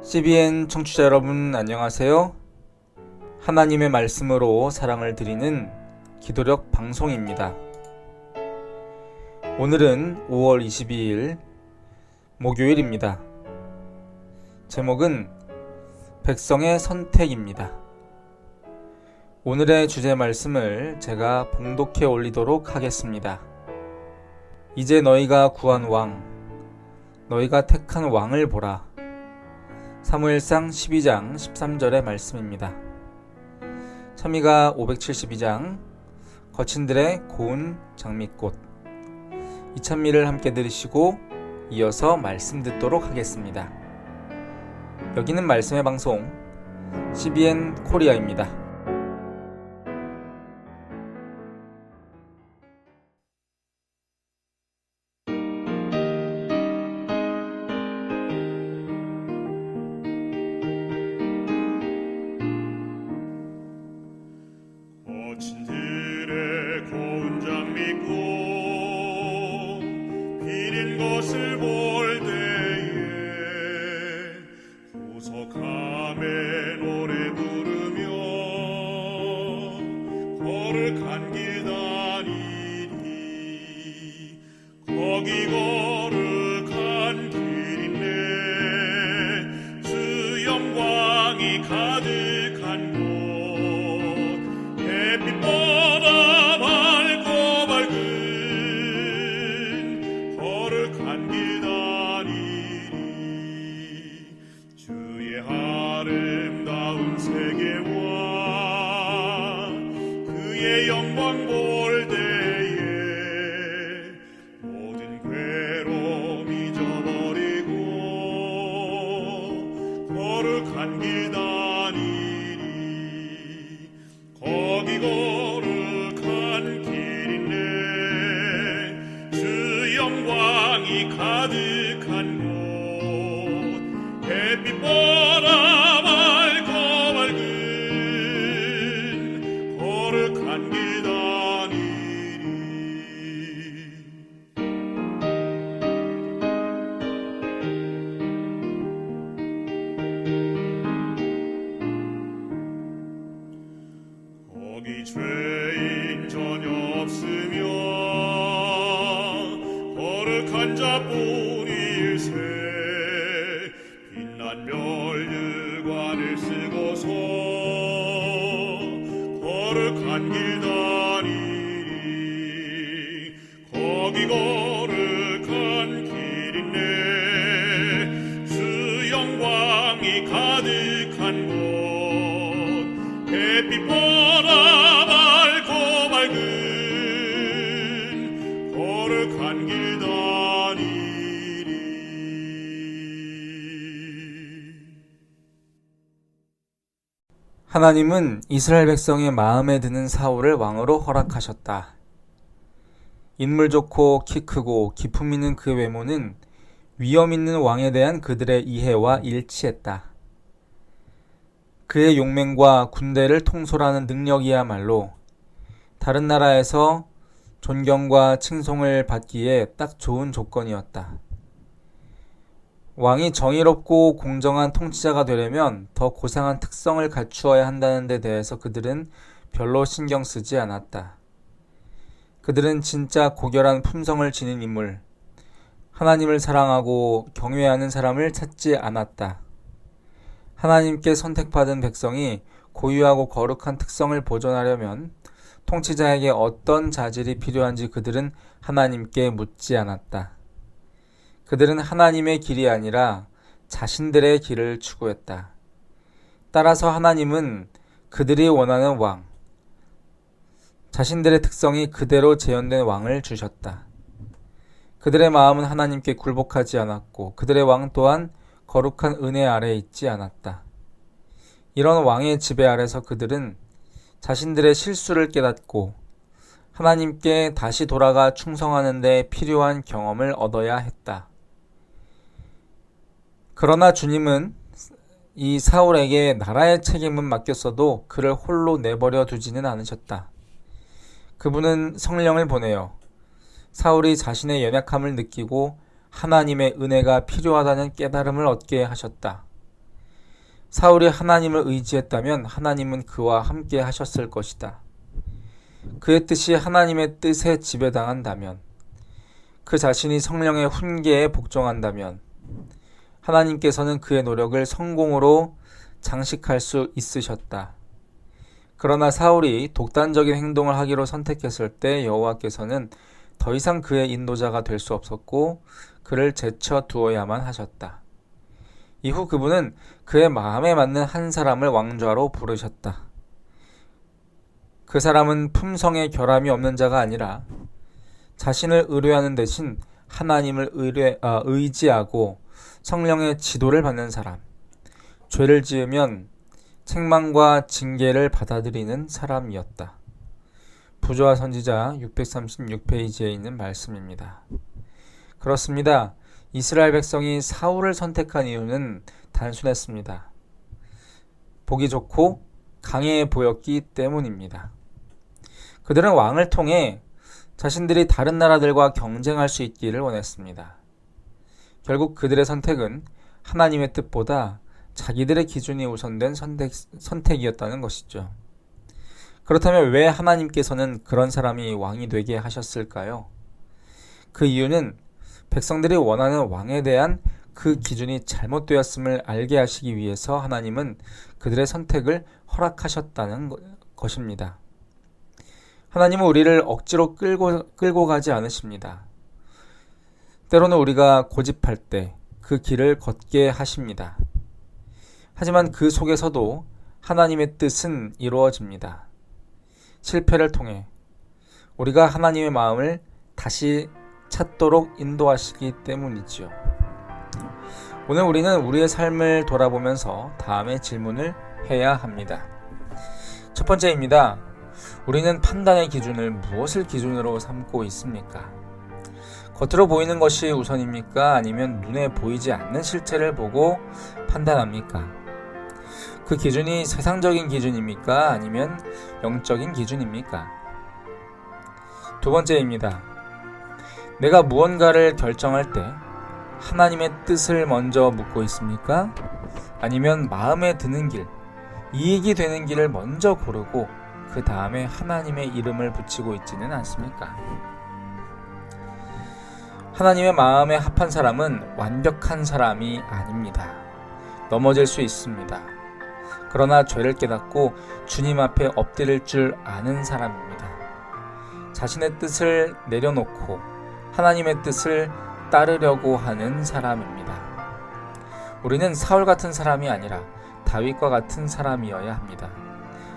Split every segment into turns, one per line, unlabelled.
CBN 청취자 여러분 안녕하세요. 하나님의 말씀으로 사랑을 드리는 기도력 방송입니다. 오늘은 5월 22일 목요일입니다. 제목은 백성의 선택입니다. 오늘의 주제 말씀을 제가 봉독해 올리도록 하겠습니다. 이제 너희가 구한 왕, 너희가 택한 왕을 보라. 사무엘상 12장 13절의 말씀입니다. 참미가 572장 거친들의 고운 장미꽃, 이 찬미를 함께 들으시고 이어서 말씀 듣도록 하겠습니다. 여기는 말씀의 방송 CBN 코리아입니다.
거친들의 고운 장미꽃 피는 것을 볼 때에 구속함에 노래 부르며 거룩한 길 다니리. 거기 거룩한 길 있네. 주 영광이 가득한 곳, 햇빛보다 밝고 밝은 거룩한 길 다니리. 주의 아름다운 세계와 그의 영광 볼 때에 모든 괴로움 잊어버리고 거룩한 길 다니리. 거기 거룩한 길 있네. 주 영광이 가득한 곳, 햇빛보다 밝고 밝은 거룩한 길 다니리. 거기 죄인 전혀 없으며 거룩한 자뿐일세. 빛난 멸류관을 쓰고서 거룩한 길 다니리. 거기 거룩한 길 있네. 주 영광이 가득한 곳, 햇빛보다 밝고 밝은 거룩한 길 다니리.
하나님은 이스라엘 백성의 마음에 드는 사울을 왕으로 허락하셨다. 인물 좋고 키 크고 기품 있는 그 외모는 위엄 있는 왕에 대한 그들의 이해와 일치했다. 그의 용맹과 군대를 통솔하는 능력이야말로 다른 나라에서 존경과 칭송을 받기에 딱 좋은 조건이었다. 왕이 정의롭고 공정한 통치자가 되려면 더 고상한 특성을 갖추어야 한다는 데 대해서 그들은 별로 신경 쓰지 않았다. 그들은 진짜 고결한 품성을 지닌 인물, 하나님을 사랑하고 경외하는 사람을 찾지 않았다. 하나님께 선택받은 백성이 고유하고 거룩한 특성을 보존하려면 통치자에게 어떤 자질이 필요한지 그들은 하나님께 묻지 않았다. 그들은 하나님의 길이 아니라 자신들의 길을 추구했다. 따라서 하나님은 그들이 원하는 왕, 자신들의 특성이 그대로 재현된 왕을 주셨다. 그들의 마음은 하나님께 굴복하지 않았고 그들의 왕 또한 거룩한 은혜 아래에 있지 않았다. 이런 왕의 지배 아래서 그들은 자신들의 실수를 깨닫고 하나님께 다시 돌아가 충성하는 데 필요한 경험을 얻어야 했다. 그러나 주님은 이 사울에게 나라의 책임은 맡겼어도 그를 홀로 내버려 두지는 않으셨다. 그분은 성령을 보내어 사울이 자신의 연약함을 느끼고 하나님의 은혜가 필요하다는 깨달음을 얻게 하셨다. 사울이 하나님을 의지했다면 하나님은 그와 함께 하셨을 것이다. 그의 뜻이 하나님의 뜻에 지배당한다면, 그 자신이 성령의 훈계에 복종한다면 하나님께서는 그의 노력을 성공으로 장식할 수 있으셨다. 그러나 사울이 독단적인 행동을 하기로 선택했을 때 여호와께서는 더 이상 그의 인도자가 될 수 없었고 그를 제쳐두어야만 하셨다. 이후 그분은 그의 마음에 맞는 한 사람을 왕좌로 부르셨다. 그 사람은 품성에 결함이 없는 자가 아니라 자신을 의뢰하는 대신 하나님을 의지하고 성령의 지도를 받는 사람, 죄를 지으면 책망과 징계를 받아들이는 사람이었다. 부조와 선지자 636페이지에 있는 말씀입니다. 그렇습니다. 이스라엘 백성이 사울을 선택한 이유는 단순했습니다. 보기 좋고 강해 보였기 때문입니다. 그들은 왕을 통해 자신들이 다른 나라들과 경쟁할 수 있기를 원했습니다. 결국 그들의 선택은 하나님의 뜻보다 자기들의 기준이 우선된 선택이었다는 것이죠. 그렇다면 왜 하나님께서는 그런 사람이 왕이 되게 하셨을까요? 그 이유는 백성들이 원하는 왕에 대한 그 기준이 잘못되었음을 알게 하시기 위해서 하나님은 그들의 선택을 허락하셨다는 것입니다. 하나님은 우리를 억지로 끌고 가지 않으십니다. 때로는 우리가 고집할 때 그 길을 걷게 하십니다. 하지만 그 속에서도 하나님의 뜻은 이루어집니다. 실패를 통해 우리가 하나님의 마음을 다시 찾도록 인도하시기 때문이지요. 오늘 우리는 우리의 삶을 돌아보면서 다음의 질문을 해야 합니다. 첫 번째입니다. 우리는 판단의 기준을 무엇을 기준으로 삼고 있습니까? 겉으로 보이는 것이 우선입니까? 아니면 눈에 보이지 않는 실체를 보고 판단합니까? 그 기준이 세상적인 기준입니까? 아니면 영적인 기준입니까? 두 번째입니다. 내가 무언가를 결정할 때 하나님의 뜻을 먼저 묻고 있습니까? 아니면 마음에 드는 길, 이익이 되는 길을 먼저 고르고 그 다음에 하나님의 이름을 붙이고 있지는 않습니까? 하나님의 마음에 합한 사람은 완벽한 사람이 아닙니다. 넘어질 수 있습니다. 그러나 죄를 깨닫고 주님 앞에 엎드릴 줄 아는 사람입니다. 자신의 뜻을 내려놓고 하나님의 뜻을 따르려고 하는 사람입니다. 우리는 사울 같은 사람이 아니라 다윗과 같은 사람이어야 합니다.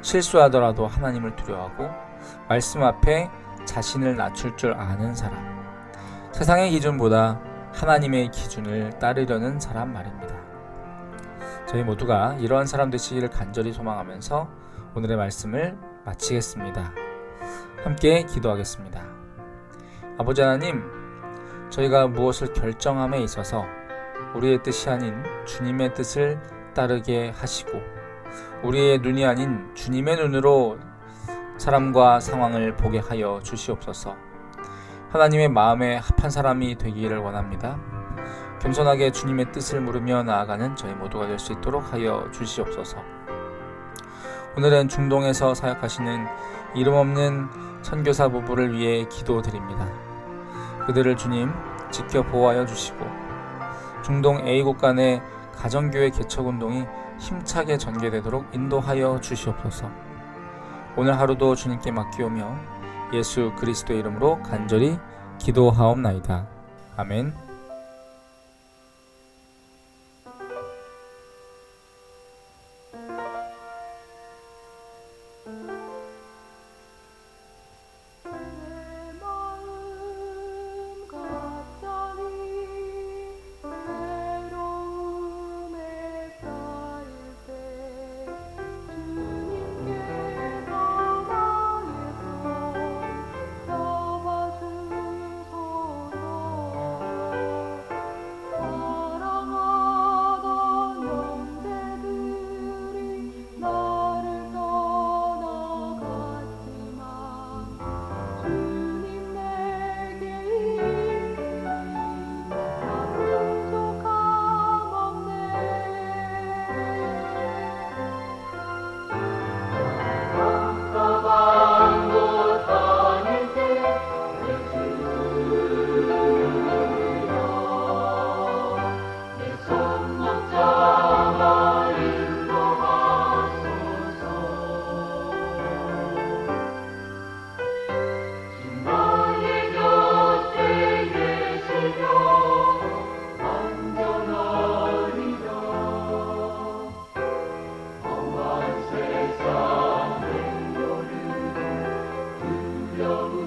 실수하더라도 하나님을 두려워하고 말씀 앞에 자신을 낮출 줄 아는 사람, 세상의 기준보다 하나님의 기준을 따르려는 사람 말입니다. 저희 모두가 이러한 사람 되시기를 간절히 소망하면서 오늘의 말씀을 마치겠습니다. 함께 기도하겠습니다. 아버지 하나님, 저희가 무엇을 결정함에 있어서 우리의 뜻이 아닌 주님의 뜻을 따르게 하시고 우리의 눈이 아닌 주님의 눈으로 사람과 상황을 보게 하여 주시옵소서. 하나님의 마음에 합한 사람이 되기를 원합니다. 겸손하게 주님의 뜻을 물으며 나아가는 저희 모두가 될 수 있도록 하여 주시옵소서. 오늘은 중동에서 사역하시는 이름 없는 선교사 부부를 위해 기도드립니다. 그들을 주님 지켜 보호하여 주시고 중동 A국 간의 가정교회 개척운동이 힘차게 전개되도록 인도하여 주시옵소서. 오늘 하루도 주님께 맡기오며 예수 그리스도의 이름으로 간절히 기도하옵나이다. 아멘.
두려움